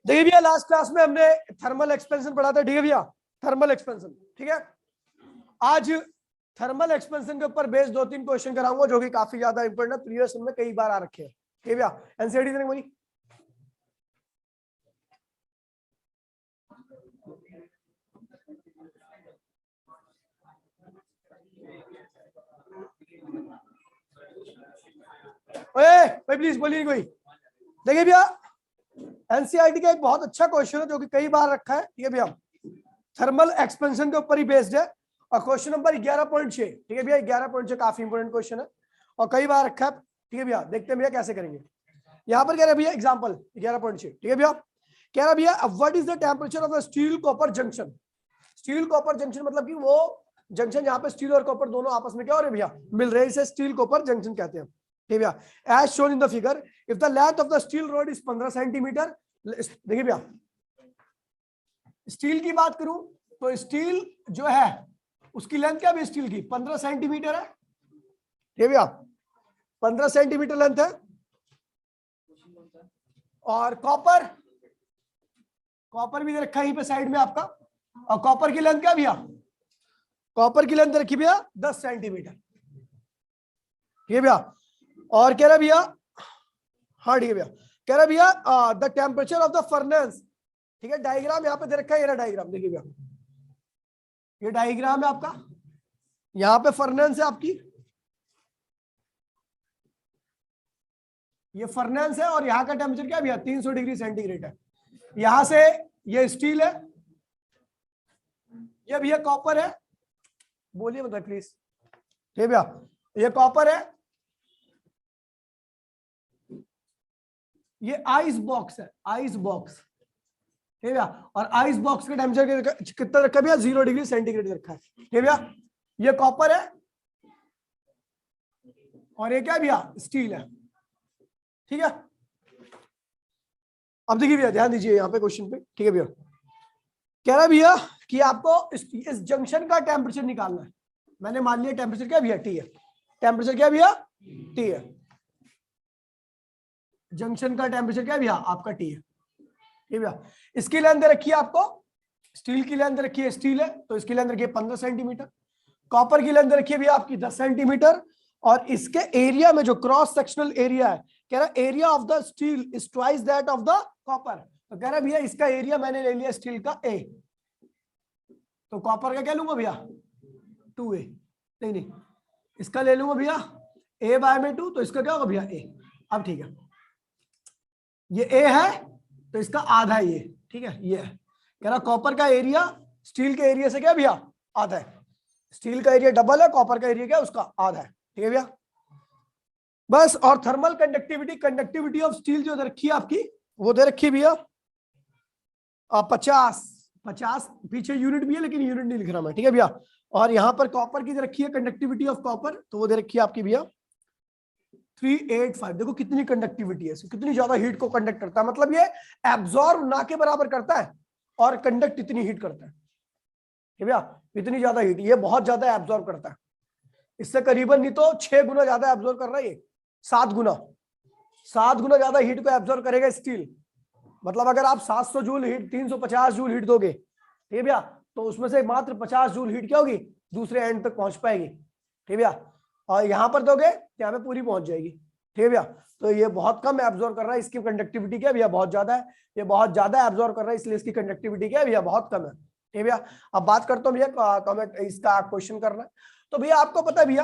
देखिए भैया last class में हमने थर्मल एक्सपेंशन पढ़ा था, ठीक है भैया, थर्मल एक्सपेंशन, ठीक है। आज थर्मल एक्सपेंशन के ऊपर बेस्ड 2-3 क्वेश्चन कराऊंगा जो कि काफी ज्यादा इंपॉर्टेंट है, प्रीवियस में कई बार आ रखे हैं, ठीक है भैया। एनसीईआरटी देने वाली भाई प्लीज बोलिए कोई। देखिए भैया एनसीईआरटी का एक बहुत अच्छा क्वेश्चन है जो कि कई बार रखा है, ठीक है भैया, थर्मल एक्सपेंशन के ऊपर ही बेस्ड है और क्वेश्चन नंबर 11.6, ठीक है भैया, 11.6 काफी इंपोर्टेंट क्वेश्चन है और कई बार रखा है, ठीक है भैया। देखते हैं भैया कैसे करेंगे। यहाँ पर कह रहे भैया एग्जांपल 11.6, ठीक है भैया, कह रहा भैया what is the temperature of the steel copper junction. Steel copper junction मतलब कि वो जंक्शन जहां पे स्टील और कॉपर दोनों आपस में क्या हो रहे भैया, मिल रहे हैं, इसे स्टील कॉपर जंक्शन कहते हैं, ठीक है भैया। As shown in the figure if the length of the steel rod is 15 centimetre. देखिए भैया स्टील की बात करूं तो स्टील जो है उसकी लेंथ क्या है स्टील की 15 सेंटीमीटर है, ठीक है भैया, 15 सेंटीमीटर लेंथ है। और कॉपर, कॉपर भी रखा है यहीं पे साइड में आपका, और कॉपर की लेंथ क्या भैया, कॉपर की लेंथ रखी भैया 10 सेंटीमीटर, ठीक है भैया। और कह रहा भैया, हाँ ठीक है भैया, कह रहा भैया the temperature of the furnace, ठीक है, डायग्राम यहाँ पे दे रखा है, ये डायग्राम देखिए भैया, ये डायग्राम है आपका, यहाँ पे फर्नेस है आपकी, ये फर्नेस है और यहाँ का टेम्परेचर क्या भैया 300 डिग्री सेंटीग्रेड है। यहां से ये स्टील है, ये भैया कॉपर है, बोलिए मतलब प्लीज, ठीक है भैया, ये कॉपर है, ये आइस बॉक्स है, आइस बॉक्स, ठीक है भैया। और आइस बॉक्स का टेम्परेचर कितना रखा है भैया 0 डिग्री सेंटीग्रेड रखा है, ठीक है भैया। ये कॉपर है और ये क्या भैया स्टील है, ठीक है। अब देखिए भैया ध्यान दीजिए यहाँ पे क्वेश्चन पे, ठीक है भैया, कह रहा भैया कि आपको इस जंक्शन का टेम्परेचर निकालना है। मैंने मान लिया टेम्परेचर क्या भैया टी है, टेम्परेचर क्या भैया टी है, जंक्शन का टेम्परेचर क्या भैया आपका टी है, ठीक है भैया। इसकी लेंथ रखी है आपको, स्टील की लेंथ रखी है, स्टील है तो इसकी लेंथ रखी है 15 सेंटीमीटर, कॉपर की लेंथ रखी है भैया आपकी 10 सेंटीमीटर, और इसके एरिया में जो क्रॉस सेक्शनल एरिया है, कह रहा area of the steel is twice that of the copper, तो कह रहा भैया इसका एरिया मैंने ले लिया स्टील का ए, तो कॉपर का क्या लूंगा भैया 2a, नहीं नहीं इसका ले लूंगा भैया a बाय में 2, तो इसका क्या होगा भैया a। अब ठीक है, ये a है तो इसका आधा ये, ठीक है, ये है, कह रहा कॉपर का एरिया स्टील के एरिया से क्या भैया आधा है, स्टील का एरिया डबल है, कॉपर का एरिया क्या उसका आधा है, ठीक है भैया बस। और thermal conductivity, conductivity of steel जो दे रखी है आपकी वो दे रखी है भैया 50 पीछे यूनिट भी है लेकिन यूनिट नहीं लिख रहा मैं, ठीक है भैया। और यहां पर कॉपर की दे रखी है कंडक्टिविटी ऑफ कॉपर, तो वो दे रखी है आपकी भैया 385। देखो कितनी कंडक्टिविटी है, कितनी ज्यादा हीट को कंडक्ट करता है, मतलब ये एब्जॉर्ब ना के बराबर करता है और कंडक्ट इतनी हीट करता है, ठीक है भैया, इतनी ज्यादा हीट ये बहुत ज्यादा एब्जॉर्ब करता है, इससे करीबन नहीं तो 6 गुना ज्यादा एब्जॉर्ब कर रहा है ये, 7 गुना ज्यादा हीट को एब्जॉर्ब करेगा स्टील। मतलब अगर आप 700 जूल हीट 350 जूल हीट दोगे, ठीक है भैया, तो उसमें से मात्र 50 जूल हीट क्या होगी दूसरे एंड तक पहुंच पाएगी, ठीक है भैया। और यहां पर दोगे यहाँ पे पूरी पहुंच जाएगी, ठीक है भैया। तो ये बहुत कम एब्जॉर्ब कर रहा है, इसकी कंडक्टिविटी क्या भैया बहुत ज्यादा है, ये बहुत ज्यादा एब्जॉर्ब कर रहा है इसलिए इसकी कंडक्टिविटी क्या भैया बहुत कम है, ठीक है भैया। अब बात करता हूँ भैया तो हमें इसका क्वेश्चन करना है, तो भैया आपको पता है भैया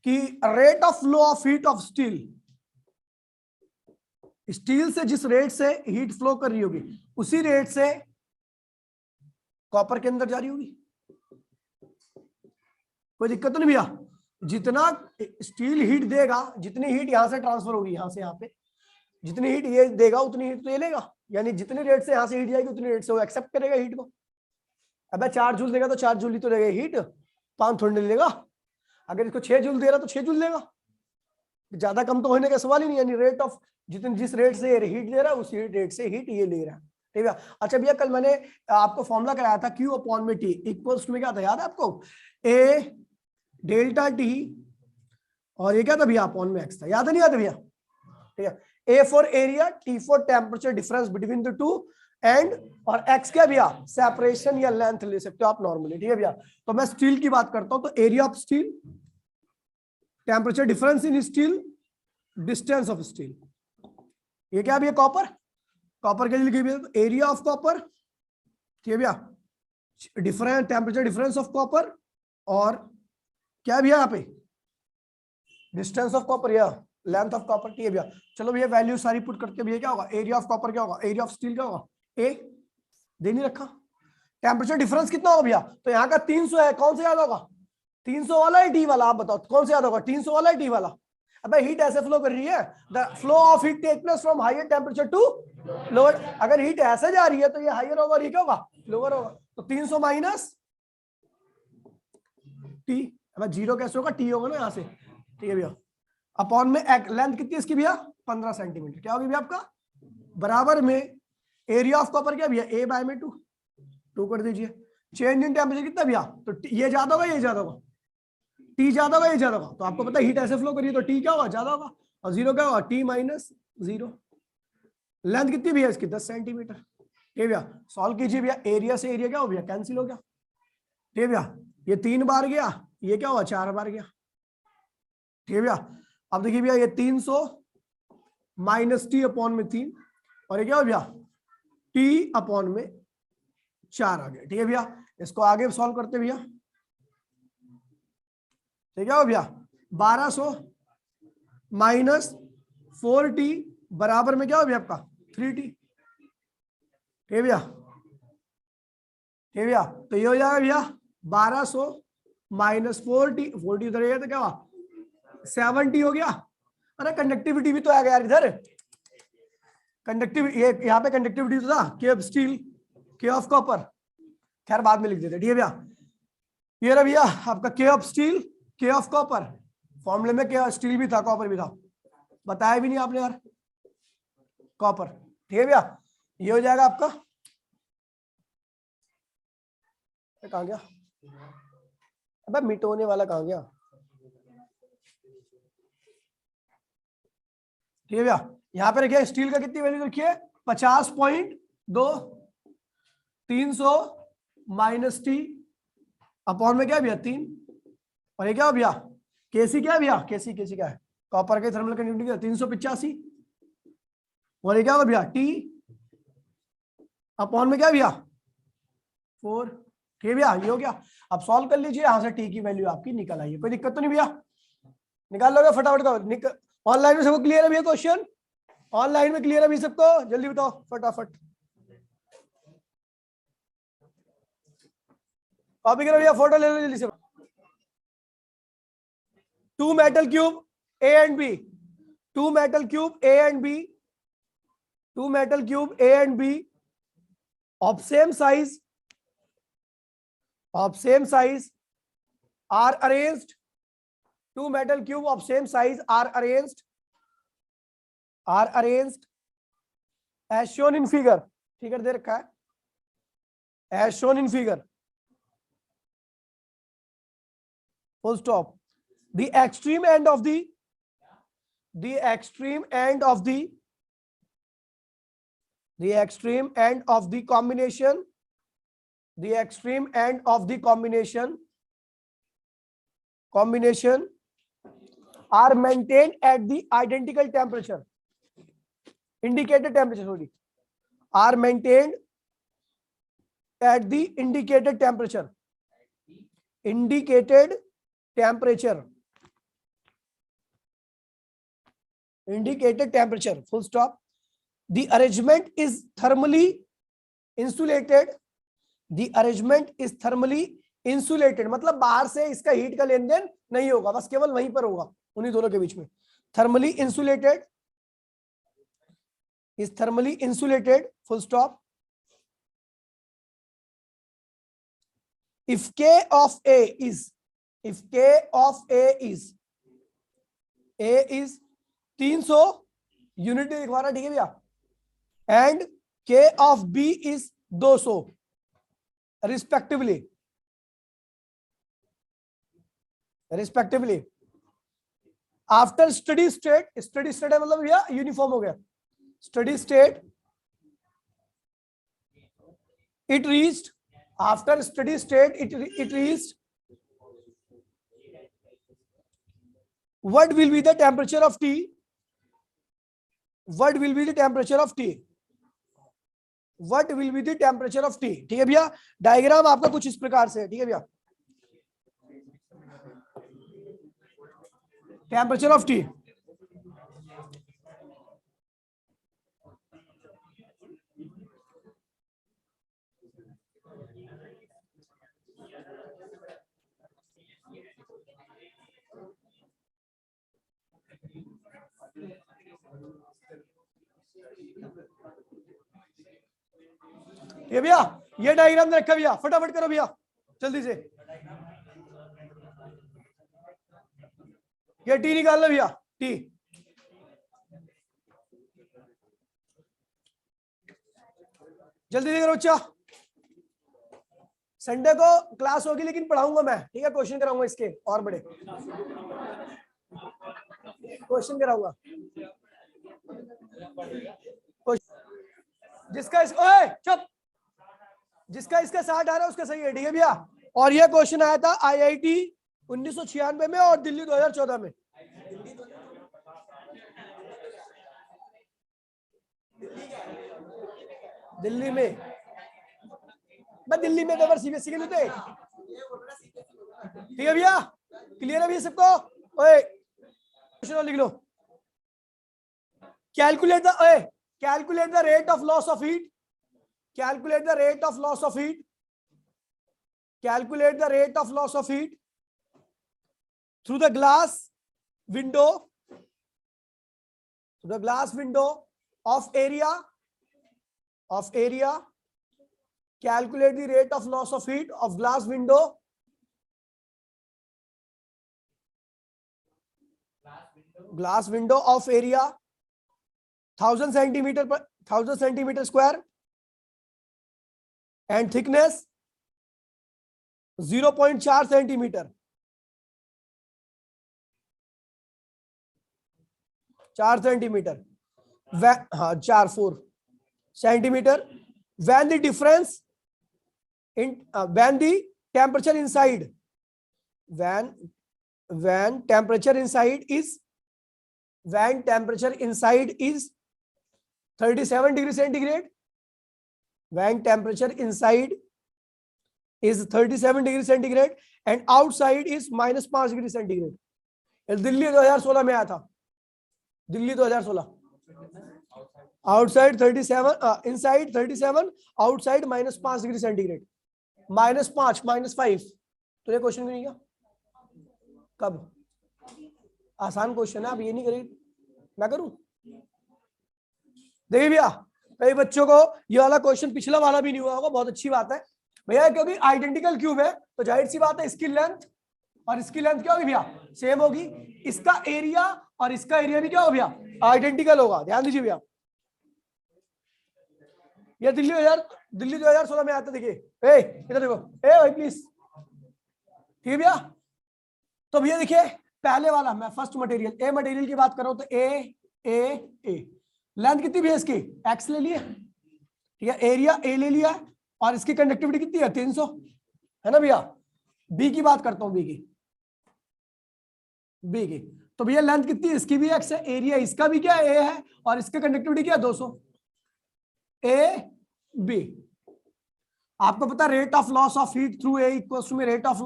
कि rate of flow of heat of steel, steel से जिस रेट से हीट फ्लो कर रही होगी उसी रेट से कॉपर के अंदर जा रही होगी, कोई दिक्कत तो नहीं भैया। जितना स्टील हीट देगा, जितनी हीट यहां से ट्रांसफर होगी, यहां से यहां पे जितनी हीट ये देगा उतनी हीट तो ये लेगा, यानी जितनी रेट से यहां से हीट जाएगी उतनी रेट से वो एक्सेप्ट करेगा हीट को। अब 4 जूल देगा तो 4 जूल ही तो लेगा हीट, 5 थोड़ी नहीं लेगा। अगर इसको 6 जूल दे रहा तो 6 जूल लेगा, ज्यादा कम तो होने का सवाल ही नहीं, यानी रेट ऑफ जिस रेट से ये हीट ले रहा है उसी रेट से हीट ये ले रहा है, ठीक है। अच्छा भैया कल मैंने आपको फॉर्मूला कराया था Q अपॉन में T इक्वल्स में क्या था याद है आपको, A डेल्टा T और ये क्या था भैया अपॉन में X था, याद है नहीं याद है भैया, ठीक है। A for area, T for temperature difference between the two, and और X क्या भैया सेपरेशन या लेंथ ले सकते हो आप नॉर्मली, ठीक है भैया। तो मैं स्टील की बात करता हूं, तो area of steel, temperature difference in steel, distance of steel, ये क्या भैया कॉपर, कॉपर के लिए लिखिए भैया एरिया ऑफ कॉपर, ठीक है भैया, difference temperature difference of copper, और क्या भैया यहाँ पे डिस्टेंस ऑफ कॉपर या लेंथ ऑफ कॉपर, ठीक है भैया। चलो भैया वैल्यू सारी पुट करके भैया क्या होगा, एरिया ऑफ कॉपर क्या होगा, एरिया ऑफ स्टील क्या होगा, ए दे नहीं रखा। टेम्परेचर डिफरेंस कितना होगा भैया, तो यहाँ का 300 है, कौन सा याद होगा, 300 वाला है टी वाला, आप बताओ कौन सा याद होगा, 300 वाला है टी वाला। अबे हीट ऐसे फ्लो कर रही है, the flow of heat take place from higher temperature to lower, अगर हीट ऐसे जा रही है तो ये हायर होगा, ये क्या होगा लोअर होगा, तो 300 माइनस टी, अब जीरो कैसे होगा, टी होगा ना यहाँ से, ठीक है भैया। अपॉन में लेंथ कितनी है इसकी भैया 15 सेंटीमीटर, क्या होगी भैया आपका, बराबर में एरिया ऑफ कॉपर क्या भैया ए बाय में 2 कर दीजिए। चेंज इन टेम्परेचर कितना भैया, तो ये ज्यादा होगा ये ज्यादा होगा, टी ज्यादा होगा ये ज्यादा होगा, तो आपको पता है हीट ऐसे फ्लो करिए तो टी क्या होगा ज्यादा होगा, और जीरो क्या होगा टी माइनस जीरो। लेंथ कितनी भैया इसकी 10 सेंटीमीटर, ठीक है भैया। सॉल्व कीजिए भैया, एरिया से एरिया क्या हो भैया कैंसिल हो गया, ठीक है भैया, ये 3 बार गया, ये क्या हुआ 4 बार गया, ठीक है भैया। अब देखिए भैया ये 300 माइनस टी अपॉन में 3, और ये क्या हो भैया टी अपॉन में 4 आ गया, ठीक है भैया। इसको आगे सॉल्व करते भैया, ठीक है भैया 1200 माइनस 4t बराबर में क्या हो भैया आपका 3t, ठीक है भैया, ठीक है भैया। तो ये हो जाएगा भैया 1200 माइनस 4t, 4t उधर गया तो क्या हुआ 70 हो गया। अरे कंडक्टिविटी भी तो आ गया यार इधर, कंडक्टिविटी ये यहाँ पे कंडक्टिविटी तो था के ऑफ स्टील, के ऑफ कॉपर, खैर बाद में लिख देते, ठीक है भैया। ये रहा भैया आपका के ऑफ स्टील, के ऑफ कॉपर, फॉर्मूले में के स्टील भी था कॉपर भी था, बताया भी नहीं आपने यार कॉपर, ठीक है भैया। ये हो जाएगा आपका, कहाँ गया अबे मिटोने वाला कहाँ गया, ठीक है भैया। यहाँ पे रखिए स्टील का कितनी वैल्यू रखिए 50.2, 300 माइनस टी अपॉन में क्या भैया 3, और ये क्या हो भैया केसी क्या है भैया, केसी केसी क्या है कॉपर के थर्मल कंडक्टिविटी 385, और ये क्या होगा भैया टी अपॉन में क्या भैया 4, ठीक है भैया। ये हो गया, अब सॉल्व कर लीजिए, यहां से टी की वैल्यू आपकी निकल आई है, कोई दिक्कत तो नहीं भैया, निकाल लोगे फटाफट का। ऑनलाइन में सबको क्लियर है भैया क्वेश्चन, ऑनलाइन में क्लियर है भी सबको, जल्दी बताओ फटाफट, कॉपी करो भैया, फोटो ले लो जल्दी से। 2 metal cube A and B, 2 metal cube A and B, 2 metal cube A and B of same size are arranged, 2 metal cube of same size are arranged as shown in figure, figure दे रखा है as shown in figure, full stop. The extreme end of the combination are maintained at the identical temperature, indicated temperature, sorry, are maintained at the indicated temperature, full stop. The arrangement is thermally insulated, मतलब बाहर से इसका heat का लेन then नहीं होगा, बस केवल वहीं पर होगा उन्हीं दोनों के बीच में। thermally insulated, full stop. If K of A is 300 unit लिखवा रहा, ठीक है भैया, and K of B is 200 respectively, after steady state, steady state है मतलब भैया यूनिफॉर्म हो गया, steady state it reached, after steady state it reached, what will be the temperature of T, what will be the temperature of T, what will be the temperature of T। ठीक है भैया, diagram आपका कुछ इस प्रकार से है। ठीक है भैया, टेम्परेचर ऑफ T, ये भैया ये डायग्राम रखा भैया, फटाफट करो भैया जल्दी से, ये टी निकाल लो भैया, टी जल्दी से करो बच्चा। संडे को क्लास होगी लेकिन पढ़ाऊंगा मैं, ठीक है, क्वेश्चन कराऊंगा इसके और बड़े क्वेश्चन कराऊंगा। जिसका ओए चुप, जिसका इसका 60 आ रहा है उसका सही है। ठीक है भैया, और ये क्वेश्चन आया था IIT 1996 में और दिल्ली 2014 में। दिल्ली में, मैं दिल्ली में तो CBSE के लिए थे। ठीक है भैया, क्लियर है भैया सबको? ओए क्वेश्चन लिख लो, calculate the rate of loss of heat, calculate the rate of loss of heat, calculate the rate of loss of heat through the glass window, through the glass window of area, calculate the rate of loss of heat of glass window, of area 1000 centimeter square and thickness 0.4 centimetre, 4 centimetre, हाँ 4 centimetre, when the difference in when the temperature inside, when temperature inside is 37 degree centigrade, when temperature inside is 37 degree centigrade and outside is -5 degree centigrade। Delhi 2016 में आया था, Delhi 2016, outside 37, inside 37, outside -5 degree centigrade, -5 -5। तो ये question नहीं क्या? कब? आसान question है, आप ये नहीं करेंगे, मैं करूं? देखिए भैया, कई बच्चों को ये वाला क्वेश्चन पिछला वाला भी नहीं हुआ होगा, बहुत अच्छी बात है भैया, क्योंकि आइडेंटिकल क्यूब है तो जाहिर सी बात है इसकी लेंथ और इसकी लेंथ क्या होगी भैया? सेम होगी। इसका एरिया और इसका एरिया भी क्या होगा भैया? आइडेंटिकल होगा। ध्यान दीजिए भैया, ये दिल्ली 2016 में आता, देखिए इधर देखो, भाई प्लीज, ठीक है भैया। तो भैया देखिए पहले वाला, मैं फर्स्ट मटेरियल ए मटेरियल की बात कर रहा हूं, तो ए लेंथ कितनी भी है इसकी? एक्स ले लिया, ठीक है, एरिया ए ले लिया और इसकी कंडक्टिविटी कितनी है? 300 है ना भैया। बी की बात करता हूं, बी की तो भैया लेंथ कितनी है? इसकी भी एक्स है, एरिया इसका भी क्या है? ए है, और इसकी कंडक्टिविटी क्या है? 200। ए बी, आपको पता rate of loss of heat through A equals to rate of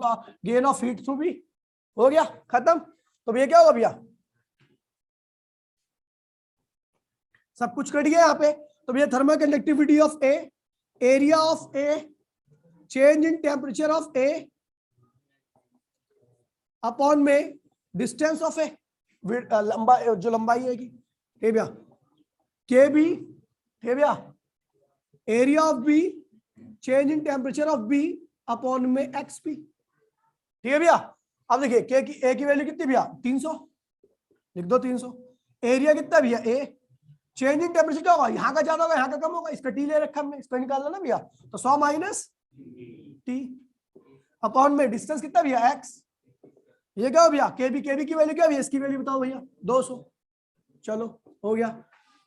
gain of heat through B. हो गया खत्म। तो भैया क्या होगा भैया? सब कुछ कट गया यहाँ पे। तो भैया thermal conductivity of A, area of A, change in temperature of A upon में डिस्टेंस ऑफ ए, जो लंबाई है की, ठीक भैया, के बी, ठीक भैया, area of B, change in temperature of B upon में एक्स पी। ठीक है भैया। अब देखिए के की, ए की वैल्यू कितनी भैया? 300, लिख दो 300। एरिया कितना भैया? ए। चेंज इन टेम्परेचर क्या होगा? यहाँ का ज्यादा होगा, यहाँ का कम होगा, इसका टी ले रखा हमने, इसका निकालना ना भैया, तो 100 - टी अपॉन में डिस्टेंस कितना भैया? एक्स। ये क्या हो भैया, केबी की वैल्यू क्या भैया, इसकी वैल्यू बताओ भैया 200। चलो हो गया।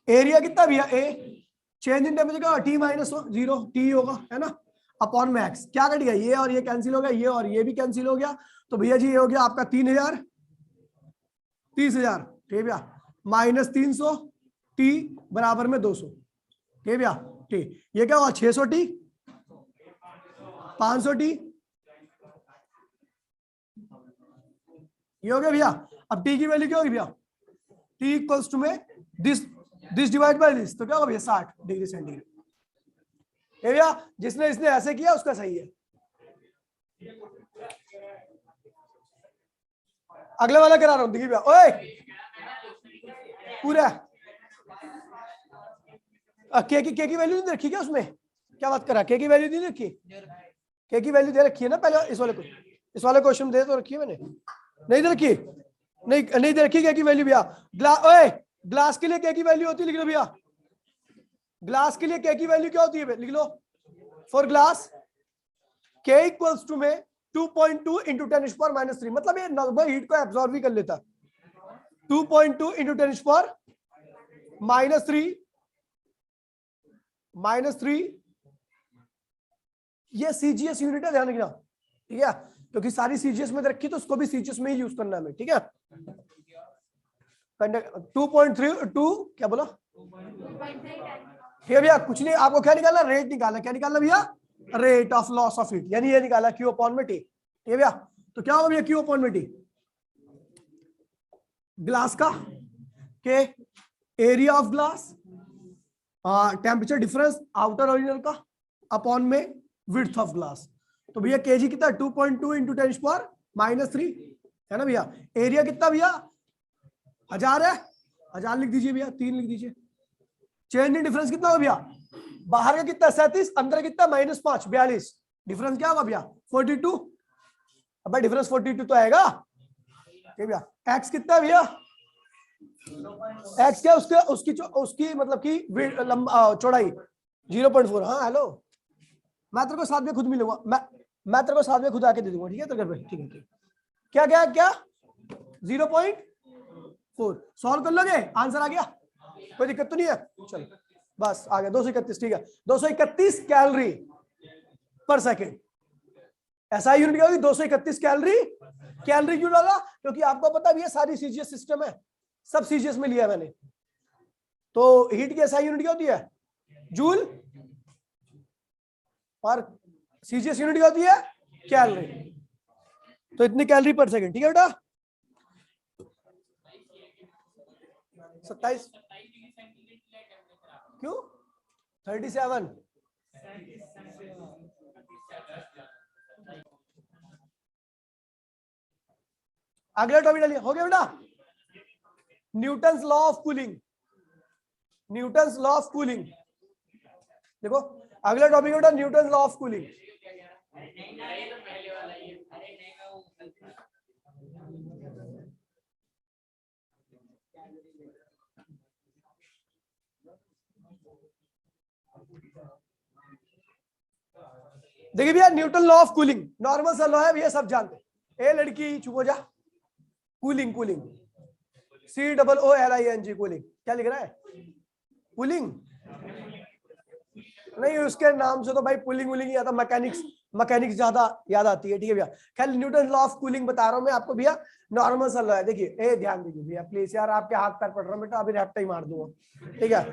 एरिया कितना भैया, ए चेंज इन टेम्परेचर का टी माइनस 0 टी होगा, है ना, अपॉन मैक्स। क्या कट गया, ये और ये कैंसिल हो गया, ये और ये भी कैंसिल हो गया, तो भैया जी ये हो गया आपका 3000 30,000, ठीक है भैया, माइनस 300 टी बराबर में 200, ठीक है भैया, ठीक। ये क्या हुआ 600 टी 500 टी, ये हो गया भैया। अब टी की वैल्यू क्या होगी भैया, टी इक्वल्स टू में दिस डिवाइड बाय दिस, तो क्या होगा भैया 60 डिग्री सेंटीग्रेड। भैया जिसने इसने ऐसे किया उसका सही है। अगले वाला करा रहा हूं, देखिए भैया, ओए पूरा के की वैल्यू नहीं रखी क्या उसमें, क्या बात करा, के की वैल्यू नहीं रखी, के की वैल्यू दे रखी है ना पहले, इस वाले क्वेश्चन दे तो रखी है मैंने, नहीं दे रखी, नहीं दे रखी के की वैल्यू भैया। ओए ग्लास के लिए के की वैल्यू होती है, लिख लो भैया, ग्लास के लिए के की वैल्यू क्या होती है, लिख लो, फॉर ग्लास के इक्वल्स टू में 2.2 इंटू 10⁻³ मतलब ये नॉर्मल हीट को एब्जॉर्ब भी कर लेता, 2.2 इंटू 10⁻³ ये सीजीएस यूनिट है, ध्यान रखना, ठीक है, क्योंकि सारी सीजीएस में रखी तो उसको भी सीजीएस में ही यूज करना है, ठीक है। 2.32 क्या बोला, ठीक है भैया, कुछ नहीं, आपको क्या निकालना, रेट निकालना, क्या निकालना भैया, rate of loss of heat, यानी ये निकाला क्यू अपॉन में टी, ठीक है भैया। तो क्या होगा भैया क्यू अपॉन में टी, ग्लास का के area of glass, temperature difference outer original का अपॉन में विड्थ ऑफ ग्लास, तो भैया केजी कितना 2.2 इंटू 10⁻³ है ना भैया। एरिया कितना भैया 1000 है, 1000 लिख दीजिए भैया, 3 लिख दीजिए। चेंज इन डिफरेंस कितना होगा भैया, बाहर का कितना 37, अंदर कितना -5 42, डिफरेंस क्या होगा भैया 42, अब डिफरेंस 42 तो आएगा, ठीक भैया। एक्स कितना है भैया, एक्स क्या उसकी मतलब की चौड़ाई 0.4, हाँ हेलो, मैं तेरे को साथ में खुद मिलूंगा, मैं तेरे को साथ में खुद आके दे दूंगा, ठीक है, तेरे घर पे, ठीक है, क्या क्या क्या 0.4 सॉल्व कर लोगे, आंसर आ गया, कोई दिक्कत तो नहीं है, चलो बस आ गया 231, ठीक है, 231 कैलोरी पर सेकेंड, ऐसा यूनिट क्या होगी 231 कैलोरी, कैलोरी क्यों डाला, क्योंकि आपको पता भी है सारी सीजीएस सिस्टम है, सब सीजीएस में लिया मैंने, तो हीट की ऐसा यूनिट क्या होती है जूल, और सीजीएस यूनिट क्या होती है कैलोरी, तो इतनी कैलोरी पर सेकंड, ठीक है बेटा। 27 क्यों 37, अगला टॉपिक डालिए, हो गया बेटा, Newton's law of cooling, Newton's law of cooling, देखो अगला टॉपिक बेटा न्यूटन्स लॉ ऑफ कूलिंग। देखिए भैया Newton law of cooling normal सा लॉ है भैया, सब जानते हैं, ए लड़की चुप हो जा, कूलिंग कूलिंग COOLING कूलिंग, क्या लिख रहा है कूलिंग, नहीं उसके नाम से तो भाई पुलिंग वुलिंग या मैकेनिक्स ज्यादा याद आती है, ठीक है भैया। खैर न्यूटन लॉ ऑफ कूलिंग बता रहा हूं मैं आपको भैया, नॉर्मल सा लॉ है, देखिए ए ध्यान दीजिए भैया प्लीज यार, आपके हाथ पैर पड़ रहा हूं बेटा, अभी रैप्टा ही मार दूंगा, ठीक है।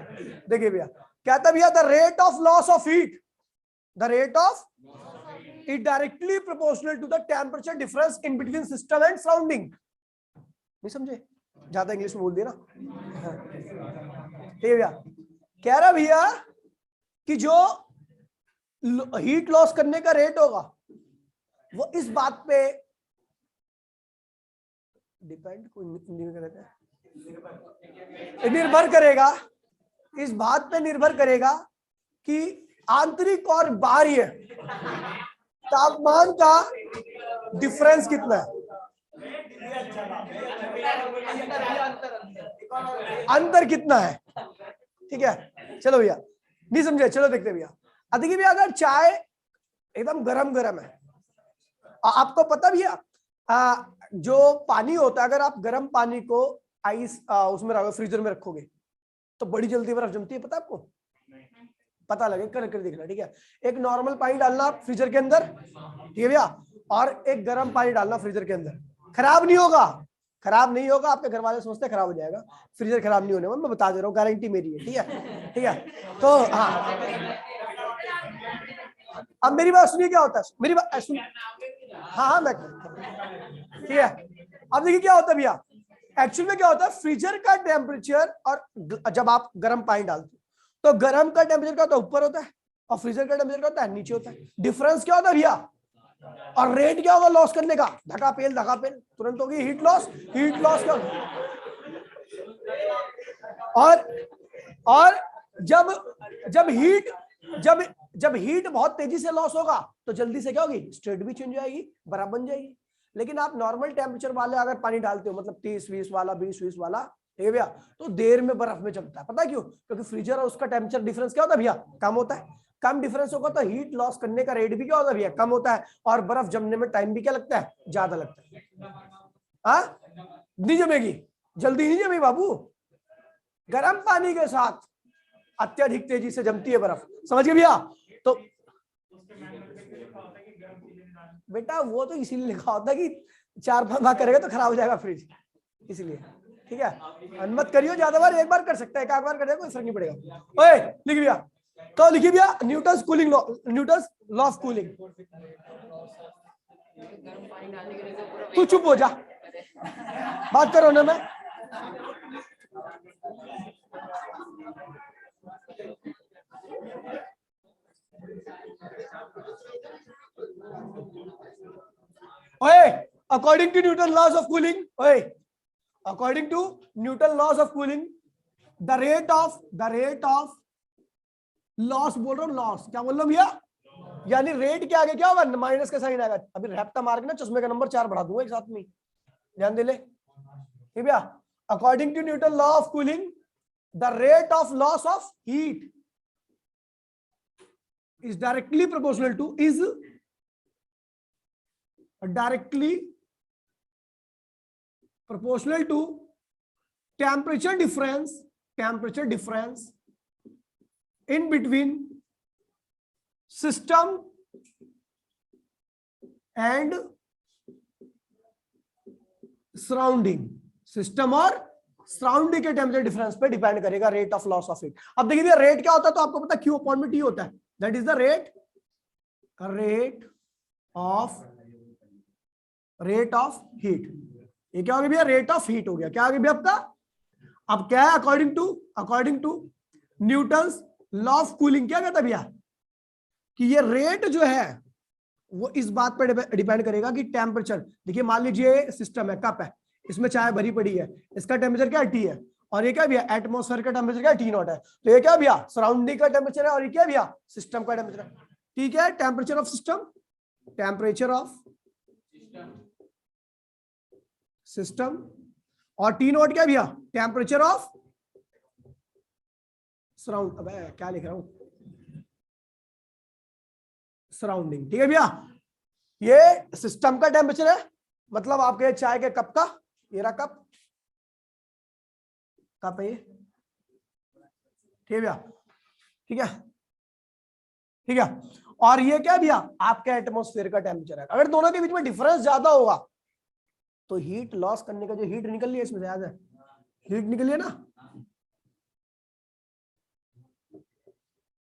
देखिए भैया कहता भैया the rate of loss of heat, the rate of it directly proportional to the temperature difference in between system and surrounding, नहीं समझे, ज्यादा इंग्लिश में बोल दिया ना, ठीक है भैया। कह रहा भैया कि जो हीट लॉस करने का रेट होगा वो इस बात पे डिपेंड, निर्भर करेगा, इस बात पे निर्भर करेगा कि आंतरिक और बाह्य तापमान का डिफरेंस कितना है, अंतर कितना है, ठीक है। चलो भैया नहीं समझे, चलो देखते भैया। देखिए भैया अगर चाय एकदम गरम गरम है, आपको पता भैया जो पानी होता है, अगर आप गर्म पानी को आइस उसमें रखोगे, फ्रीजर में रखोगे, तो बड़ी जल्दी बर्फ जमती है, पता है आपको? पता लगे कर देखना, ठीक है। एक नॉर्मल पानी डालना फ्रीजर के अंदर, ठीक है भैया, और एक गर्म पानी डालना फ्रीजर के अंदर, खराब नहीं होगा, खराब नहीं होगा। आपके घर वाले सोचते खराब हो जाएगा, फ्रीजर खराब नहीं होने वाला, मैं बता दे रहा हूँ, गारंटी मेरी है, ठीक है, ठीक है। तो हाँ, अब मेरी बात सुनिए, क्या होता है, मेरी बात सुनिए, हाँ मैं, ठीक है। अब देखिए क्या होता है भैया, एक्चुअल में क्या होता है, फ्रीजर का टेम्परेचर और जब आप गर्म पानी डालते हो, तो गर्म का टेम्परेचर क्या होता है, ऊपर होता है, और फ्रीजर का टेम्परेचर क्या होता है, नीचे होता है। डिफरेंस क्या होता है भैया, और रेट क्या होगा लॉस करने का, धक्का पेल तुरंत होगी, हीट लॉस क्या होगा? और जब हीट बहुत तेजी से लॉस होगा, तो जल्दी से क्या होगी, स्टेट भी चेंज हो जाएगी, बर्फ बन जाएगी। लेकिन आप नॉर्मल टेम्परेचर वाले अगर पानी डालते हो, मतलब 30-20 वाला, 20-20 वाला, ठीक है भैया, तो देर में बर्फ में जमता है। पता है क्यों? क्योंकि फ्रीजर और उसका टेम्परेचर डिफरेंस क्या होता है भैया, कम होता है। कम डिफरेंस होगा तो हीट लॉस करने का रेट भी क्या होता है भैया, कम होता है, और बर्फ जमने में टाइम भी क्या लगता है, ज्यादा लगता है। हाँ, नहीं जमेगी, जल्दी नहीं जमेगी बाबू। गर्म पानी के साथ अत्यधिक तेजी से जमती है बर्फ, समझ गए भैया? तो बेटा वो तो इसीलिए लिखा होता है कि 4-5 बार करेगा तो खराब हो जाएगा फ्रिज, इसलिए, ठीक है। अनुमत करियो, ज्यादा बार, एक बार कर सकता है, एक बार करेगा कोई फर्क नहीं पड़ेगा। ओए लिख भैया, तो लिखिए भैया, Newton's cooling law, Newton's law of cooling. तू चुप हो जा, बात करो ना। मैं ओए, according to Newton laws of cooling, ओए, according to Newton laws of cooling, the rate of loss, बोल रहा हूं लॉस, क्या बोल रहा हूं भैया, यानी रेट के आगे क्या होगा, माइनस का साइन आएगा। अभी रैप्टा मार के ना चश्मे का नंबर 4 बढ़ा दूंगा एक साथ में, ध्यान दे ले, ठीक है। According to Newton law of cooling, the rate of loss of heat is directly proportional to temperature difference in between system and surrounding, system और सराउंडिंग के टेम्परेचर डिफरेंस पे डिपेंड करेगा rate of loss of heat. अब देखिए भैया, rate क्या होता है, तो आपको पता है Q अपॉन में T होता है, that is the rate of heat. ये क्या हो गया भैया, रेट ऑफ हीट हो गया। क्या आ गया भैया आपका, अब क्या है, according to Newton's law of cooling, क्या कहता है भैया, कि ये रेट जो है वो इस बात पर डिपेंड करेगा कि टेम्परेचर, देखिए मान लीजिए सिस्टम है, कप है, इसमें चाय भरी पड़ी है, इसका टेम्परेचर क्या है, T है, और ये क्या भैया, एटमॉस्फेयर का टेम्परेचर क्या है, T0 है। तो ये क्या भैया, सराउंडिंग का टेम्परेचर है, और ये क्या भैया, सिस्टम का टेम्परेचर है। ठीक है, टेम्परेचर ऑफ सिस्टम, और T0 क्या भैया, टेम्परेचर ऑफ सराउंड, अब क्या लिख रहा हूं, सराउंडिंग। ठीक है भैया, ये सिस्टम का टेम्परेचर है, मतलब आपके चाय के कप का, ये रहा कप है ये, ठीक है भैया, ठीक है। और ये क्या भैया, आपके एटमॉस्फेयर का टेम्परेचर है। अगर दोनों के बीच में डिफरेंस ज्यादा होगा तो हीट लॉस करने का, जो हीट निकल रही है इसमें, याद है हीट निकली है ना,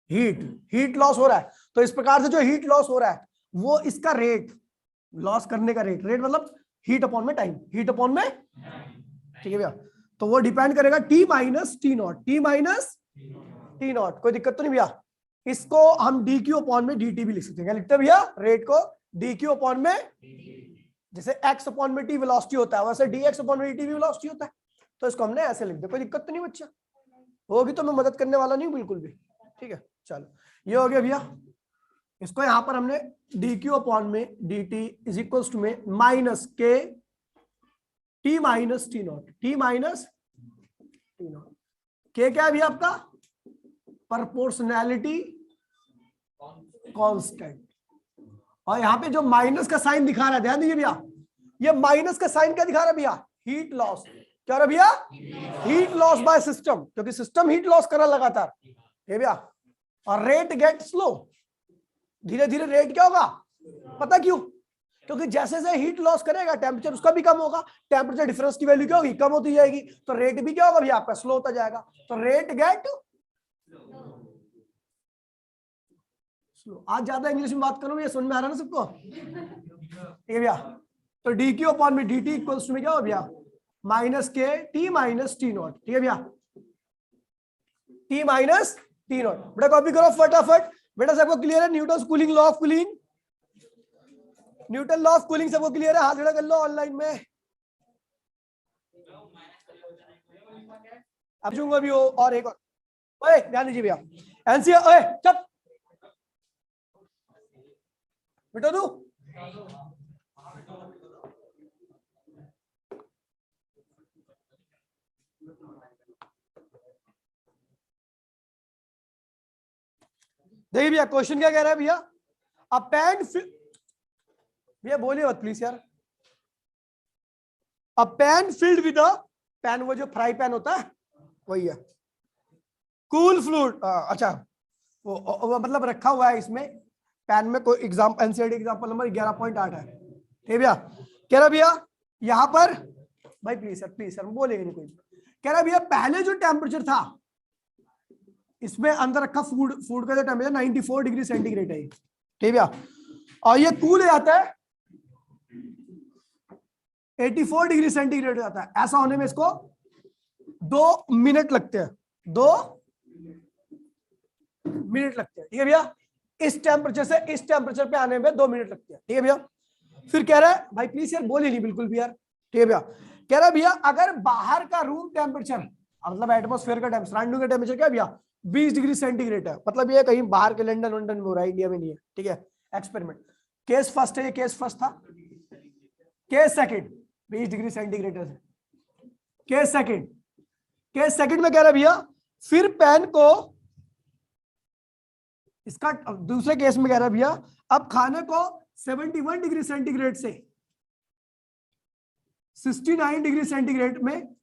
हीट लॉस हो रहा है। तो इस प्रकार से जो हीट लॉस हो रहा है वो इसका रेट, लॉस करने का रेट मतलब हीट अपॉन में टाइम, ठीक है भैया। तो वो डिपेंड करेगा T माइनस T नॉट। कोई दिक्कत तो नहीं भैया। इसको हम DQ अपॉन में DT भी लिख सकते हैं। क्या लिखते हैं भैया, रेट को DQ अपॉन में, जैसे X अपॉन में T वेलोसिटी होता है, वैसे DX अपॉन में DT भी वेलोसिटी होता है। तो इसको हमने ऐसे लिख दिया, कोई दिक्कत तो नहीं बच्चा, होगी तो मैं मदद करने वाला नहीं बिल्कुल भी, ठीक है। चलो ये हो गया भैया। इसको यहां पर हमने DQ अपॉन में DT इज इक्वल्स टू में माइनस के T माइनस T नॉट, के क्या है भैया आपका, प्रोपोर्शनैलिटी कांस्टेंट। और यहां पे जो माइनस का साइन दिखा रहा है, ध्यान दीजिए भैया, ये माइनस का साइन क्या दिखा रहा है भैया? Heat loss. क्या रहा भैया? हीट लॉस बाय सिस्टम, क्योंकि सिस्टम हीट लॉस कर रहा लगातार, ये भैया। और रेट गेट स्लो, धीरे धीरे रेट क्या होगा? पता क्यों? क्योंकि जैसे जैसे हीट लॉस करेगा टेम्परेचर उसका भी कम होगा, टेम्परेचर डिफरेंस की वैल्यू क्या होगी? कम होती जाएगी, तो रेट भी क्या होगा भैया आपका? स्लो होता जाएगा। तो रेट गेट स्लो। आज ज्यादा इंग्लिश में बात करूं, ये समझ में आ रहा है ना सबको? ठीक है भैया। तो डी क्यू अपॉन में डी टी इक्वल्स टू में क्या हो भैया? Minus K T minus T not. ठीक है भैया, टी माइनस टी नॉट। बेटा कॉपी करो फटाफट। बेटा सबको क्लियर है? Newton cooling law of cooling, Newton law of cooling सबको क्लियर है? हाथ खड़ा कर लो ऑनलाइन में। अब पूछूंगा भी हो और एक और। ओए ध्यान दीजिए भैया, एनसीआर। ओए चुप बेटा तू। देखिए भैया क्वेश्चन क्या कह रहा है भैया? अ पेन, भैया बोलिए मत प्लीज यार। A pan filled with a, pan वो जो फ्राई पैन होता है वही है, कूल फ्लूइड। अच्छा वो मतलब रखा हुआ है इसमें पैन में। कोई एग्जाम एनसीईआरटी एग्जांपल नंबर 11.8 है। ठीक भैया, कह रहा भैया यहां पर, भाई प्लीज सर बोलेंगे नहीं कोई। कह रहा भैया पहले जो टेम्परेचर था इसमें अंदर रखा फूड का जो टेम्परेचर 94 डिग्री सेंटीग्रेड है, ठीक भैया, और ये कूल हो जाता है 84 डिग्री सेंटीग्रेड हो जाता है। ऐसा होने में इसको 2 मिनट लगते हैं, 2 मिनट लगते हैं। ठीक है भैया, इस टेम्परेचर से इस टेम्परेचर पे आने में 2 मिनट लगते हैं। ठीक है भैया, फिर कह रहा है भाई प्लीज यार बोले नहीं बिल्कुल भी यार। ठीक है भैया, कह रहा है भैया अगर बाहर का रूम टेम्परेचर मतलब एटमोस्फेयर का सराउंडिंग का टेम्परेचर क्या भैया 20 डिग्री सेंटीग्रेड है, मतलब ये कहीं बाहर के लंदन वंडन में हो रहा है, इंडिया में नहीं है। ठीक है, एक्सपेरिमेंट। केस फर्स्ट है, ये केस फर्स्ट था। केस सेकंड 20 डिग्री सेंटीग्रेड है। केस सेकंड में कह रहा है भैया फिर पैन को, इसका दूसरे केस में कह रहा है भैया अब खाने को 71 डिग्री सेंटीग्रेड से 69 डिग्री सेंटीग्रेड में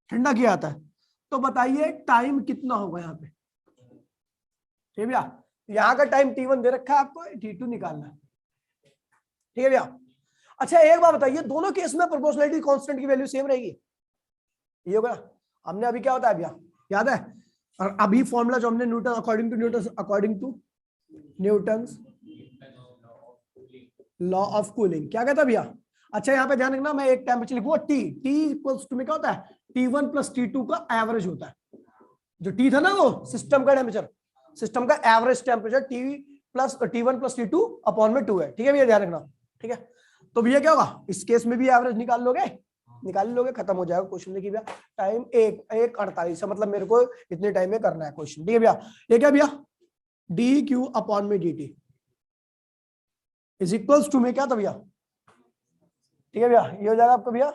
ठंडा किया जाता है। तो बताइए टाइम कितना होगा यहाँ पे? ठीक है भैया, यहाँ का टाइम T1 दे रखा है आपको, T2 निकालना है। ठीक है भैया, अच्छा एक बात बताइए, दोनों केस में प्रोपोर्शनैलिटी कांस्टेंट की वैल्यू सेम रहेगी? ये होगा ना। हमने अभी क्या होता है भैया याद है? और अभी फॉर्मूला जो हमने Newton according to Newton's law of cooling क्या कहता है भैया? अच्छा यहाँ पे ध्यान रखना, मैं एक टेम्परेचर लिखूंगा T इक्वल्स टू में क्या होता है? T1 प्लस T2 का एवरेज होता है। जो T था ना वो सिस्टम का टेम्परेचर, सिस्टम का average temperature T1 plus T2 upon में 2 है। ठीक है भैया, ध्यान रखना। ठीक है, तो भैया क्या होगा इस केस में भी एवरेज निकाल लोगे, खत्म हो जाएगा क्वेश्चन। देखिए भैया टाइम 1:48 मतलब मेरे को इतने टाइम में करना है क्वेश्चन। ठीक है भैया, ये क्या भैया डी क्यू अपॉन में D T is equals to में क्या था भैया? ठीक है भैया, ये हो जाएगा आपको भैया।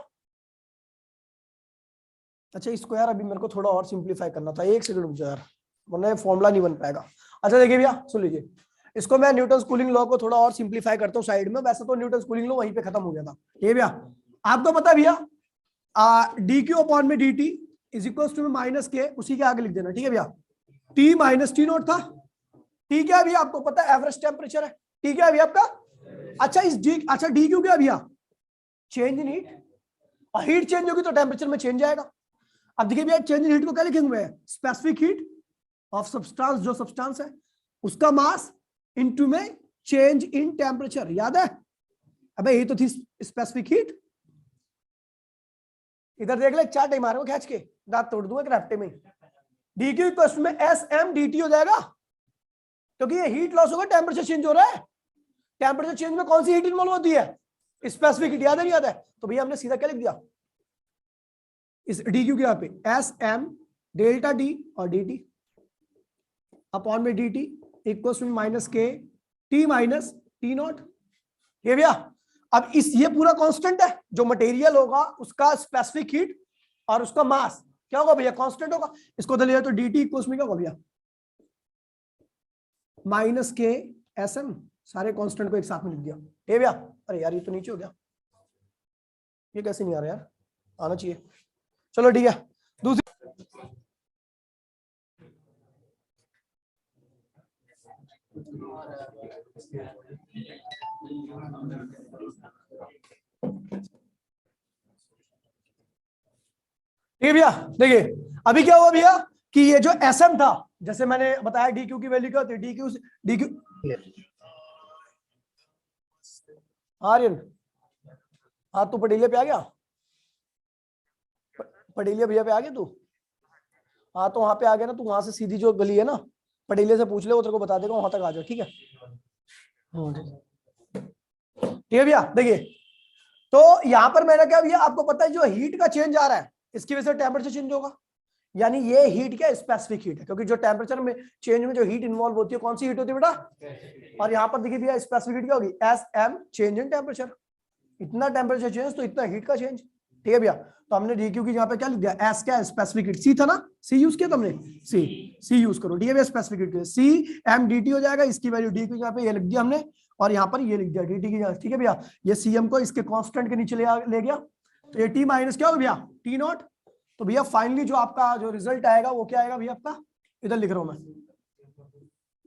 अच्छा इसको यार अभी मेरे को थोड़ा और सिंप्लीफाई करना था, एक सेकंड रुक जाओ यार, वरना फॉर्मूला नहीं बन पाएगा। अच्छा देखिए भैया सुन लीजिए, इसको मैं न्यूटन कूलिंग लॉ को थोड़ा और सिंप्लीफाई करता हूँ साइड में। वैसे तो न्यूटन कूलिंग लॉ वहीं पे खत्म हो गया था। ठीक है भैया, आपको पता भैया डी क्यू अपॉन में D T is equal to में माइनस के, उसी के आगे लिख देना। ठीक है भैया, टी माइनस टी नोट था। टी क्या है भैया आपको पता है? एवरेज टेम्परेचर है। टी क्या है भैया आपका? अच्छा डी क्यू क्या है भैया? चेंज इन हीट, और हीट चेंज होगी तो टेम्परेचर में चेंज आएगा। अब देखिए भैया चेंज इन हीट को क्या लिखेंगे हुए? स्पेसिफिक हीट ऑफ सब्सटेंस, जो सब्सटेंस है उसका मास इनटू में चेंज इन टेम्परेचर। याद है? अबे ये तो थी स्पेसिफिक हीट। इधर देख ले, 4 टाइम मारो खींच के, दांत तोड़ दूंगा क्राफ्टे में। डी क्यू इक्वल में एस एम डी टी हो जाएगा, क्योंकि ये हीट लॉस होगा, टेम्परेचर चेंज हो रहा है। टेम्परेचर चेंज में कौन सी हीट इन्वॉल्व होती है? Specific heat. याद है नहीं याद है? तो भैया हमने सीधा क्या लिख दिया इस डी क्यू के यहाँ पे? एस एम डेल्टा टी और डी टी अपॉन में D T equal to minus K T minus T naught. ये भैया अब ये पूरा कांस्टेंट है, जो मटेरियल होगा उसका स्पेसिफिक हीट और उसका मास क्या होगा भैया? कांस्टेंट होगा। इसको तो लिया तो डी टी इक्वल में क्या होगा भैया? माइनस के एस एम, सारे कांस्टेंट को एक साथ में लिख दिया। ये भैया, अरे यार ये तो नीचे हो गया। ये कैसे नहीं आ रहा यार, आना चाहिए। चलो ठीक है, दूसरी ठीक है भैया। देखिए अभी क्या हुआ भैया कि ये जो एसएम था, जैसे मैंने बताया डी क्यू की वैल्यू क्या होती है, डी क्यू आर्यन, हाँ तू पटेलिया पे आ गया, पटेलिया भैया पे आ गया तू, हाँ तो वहां पे आ गया ना, तू वहां से सीधी जो गली है ना, पटेलिया से पूछ ले, वो तेरे को बता देगा, वहां तक आ जाओ, ठीक है। ठीक है भैया। देखिए तो यहां पर मैंने क्या भैया, आपको पता है जो हीट का चेंज आ रहा है इसकी वजह से टेम्परेचर चेंज होगा, यानी ये हीट क्या स्पेसिफिक हीट है, क्योंकि जो टेम्परेचर में चेंज में जो हीट इन्वॉल्व होती है, कौन सी हीट होती है बेटा, और यहाँ पर देखिए भैया स्पेसिफिक हीट क्या होगी, S M change in temperature, इतना टेम्परेचर चेंज तो इतना हीट का चेंज। ठीक है भैया, तो हमने डीक्यू की यहाँ पे क्या लिख दिया, एस क्या है स्पेसिफिक हीट, सी था ना, सी यूज किया तुमने, सी यूज करो, ठीक है भैया, specific heat C M D T हो जाएगा, इसकी वैल्यू डी क्यू यहाँ पे ये लिख दिया हमने, और यहाँ पर ये लिख दिया डी टी की, ठीक है भैया, ये सी एम को इसके कॉन्स्टेंट के नीचे ले गया, तो ये टी माइनस क्या होगा भैया, टी नॉट। तो भैया फाइनली जो आपका जो रिजल्ट आएगा वो क्या आएगा भैया, आपका इधर लिख रहा हूं मैं,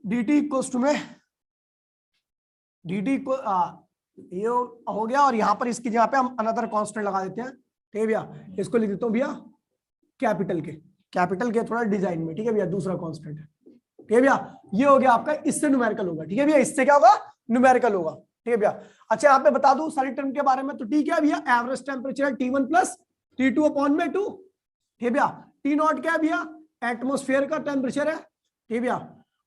डी टी इक्वल्स टू में डी टी को ये हो गया, और यहाँ पर इसकी जगह पे हम अनदर कांस्टेंट लगा देते हैं, ठीक है भैया, इसको लिख देता हूँ भैया कैपिटल के थोड़ा डिजाइन में, ठीक है भैया, दूसरा कांस्टेंट है, ठीक है भैया, ये हो गया आपका, इससे न्यूमेरिकल होगा, ठीक है भैया, इससे क्या होगा, न्यूमेरिकल होगा, ठीक है भैया। अच्छा यहाँ पे बता दूं सारी टर्म के बारे में, तो टी क्या है भैया, एवरेज टेम्परेचर है T1 प्लस T2 अपॉन में 2, ठीक है भैया, टी नॉट क्या है भैया, एटमोस्फेयर का टेम्परेचर है, ठीक है भैया,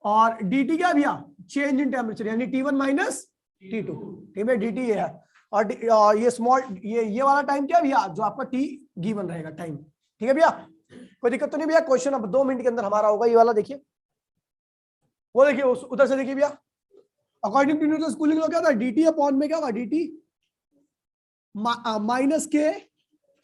और डी टी क्या है भैया, चेंज इन टेम्परेचर, यानी T1 माइनस T2, ठीक है, डी टी ये है, और ये स्मॉल ये वाला टाइम क्या है भैया, जो आपका टी गिवन रहेगा टाइम, ठीक है भैया, कोई दिक्कत तो नहीं भैया। क्वेश्चन अब 2 मिनट के अंदर हमारा होगा, ये वाला देखिए, वो देखिए उधर से देखिए भैया, according to Newton cooling law क्या था, dt अपॉन में क्या होगा, dt minus K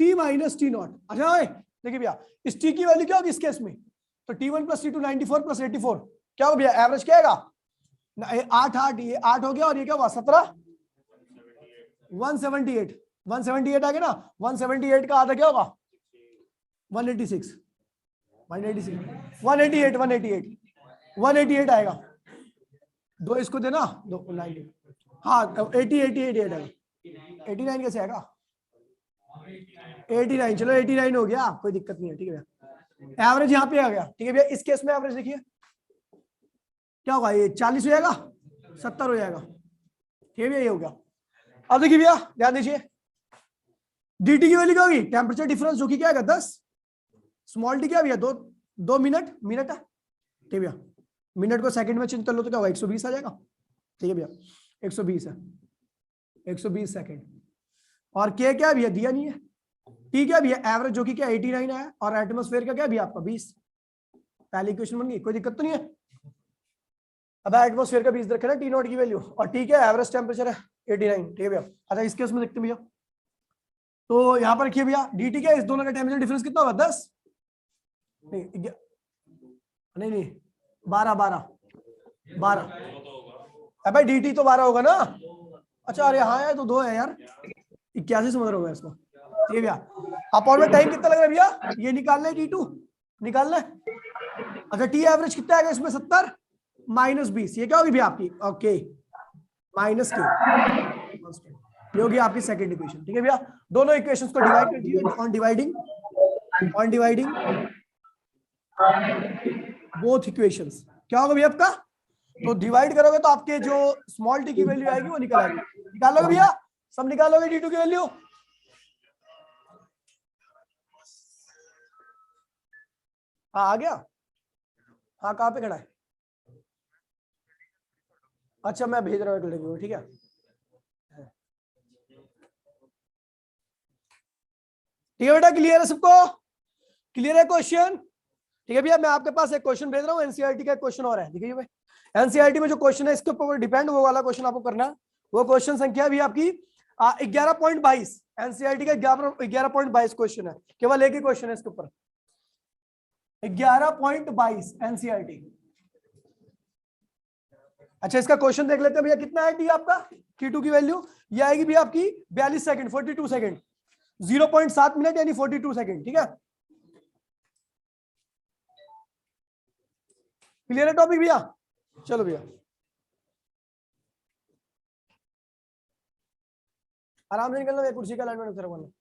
T minus T naught. अच्छा देखिए भैया इस t की वैल्यू क्या होगी इस केस में, तो T1 प्लस T2 94 प्लस 84 क्या होगा भैया, एवरेज क्या आएगा, 8 ये 8 हो गया, और ये क्या हुआ 17 178 आ गया ना, 178 का आधा क्या होगा 186 188 आएगा, दो इसको देना, दो 90, हाँ 88 आएगा, 89 कैसे आएगा, 89, चलो 89 हो गया, कोई दिक्कत नहीं है, ठीक है भैया, एवरेज यहाँ पे आ गया, ठीक है भैया, इस केस में एवरेज देखिए क्या होगा, ये 40 हो जाएगा, 70 हो जाएगा, ठीक है भैया, ये हो गया। अब देखिए भैया ध्यान दीजिए, dt की वैल्यू क्या होगी, टेम्परेचर डिफरेंस जो कि क्या है 10, स्मॉल टी क्या भैया 2 मिनट है, ठीक है भैया, मिनट को सेकंड में चेंज कर लो तो क्या होगा 120 आ जाएगा, ठीक है भैया, 120 है, 120 सेकंड, और के क्या भैया दिया नहीं है, टी क्या भैया एवरेज जो कि क्या 89 है, और एटमोस्फेयर का क्या भैया आपका 20, पहली इक्वेशन बन गई, कोई दिक्कत तो नहीं है। अब एटमोस्फेयर का 20 रखे ना टी नॉट की वैल्यू, और टी क्या एवरेज टेम्परेचर है 89, ठीक है भैया। अच्छा इस केस में देखते हैं भैया, तो यहाँ पर रखिए भैया dt क्या, इस दोनों का टेम्परेचर डिफरेंस कितना होगा 10, नहीं 12 अबे dt तो 12 होगा ना, अच्छा अरे हाँ यार तो 2 है यार, 81 समझ रहा हूँ मैं इसको, ठीक है भैया। अपॉन में टाइम कितना लग रहा है भैया, ये निकालना है T2 निकालना है, अच्छा टी एवरेज कितना आएगा इसमें 70 माइनस 20, ये क्या होगी भैया आपकी, ओके माइनस के, ये होगी आपकी सेकंड इक्वेशन, ठीक है भैया। दोनों इक्वेशंस को डिवाइड कर दिए, ऑन डिवाइडिंग बोथ इक्वेशंस, क्या होगा भैया आपका, तो डिवाइड करोगे तो आपके जो स्मॉल टी की वैल्यू आएगी वो निकल आएगी, निकालोगे भैया, सब निकालोगे डी2 की वैल्यू, हाँ आ गया, हाँ कहाँ पे खड़ा है, अच्छा मैं भेज रहा हूँ, ठीक है ठीक है बेटा, क्लियर है सबको, क्लियर है क्वेश्चन, ठीक है भैया। मैं आपके पास एक क्वेश्चन भेज रहा हूँ, एनसीईआरटी का क्वेश्चन और है, देखिए भाई एनसीईआरटी में जो क्वेश्चन है इसके ऊपर डिपेंड, वो वाला क्वेश्चन आपको करना है, वो क्वेश्चन संख्या भी आपकी 11.22, एनसीईआरटी का 11.22 क्वेश्चन है, केवल एक ही क्वेश्चन है इसके ऊपर, 11.22 एनसीईआरटी। अच्छा इसका क्वेश्चन देख लेते हैं भैया, कितना है टी आपका, T2 की वैल्यू ये आएगी भैया आपकी 42 सेकंड 42 सेकंड, 0.7 मिनट यानी 42 सेकेंड। ठीक है, क्लियर है टॉपिक भैया? चलो भैया आराम से निकलना, कुर्सी का अलाइनमेंट करवाना।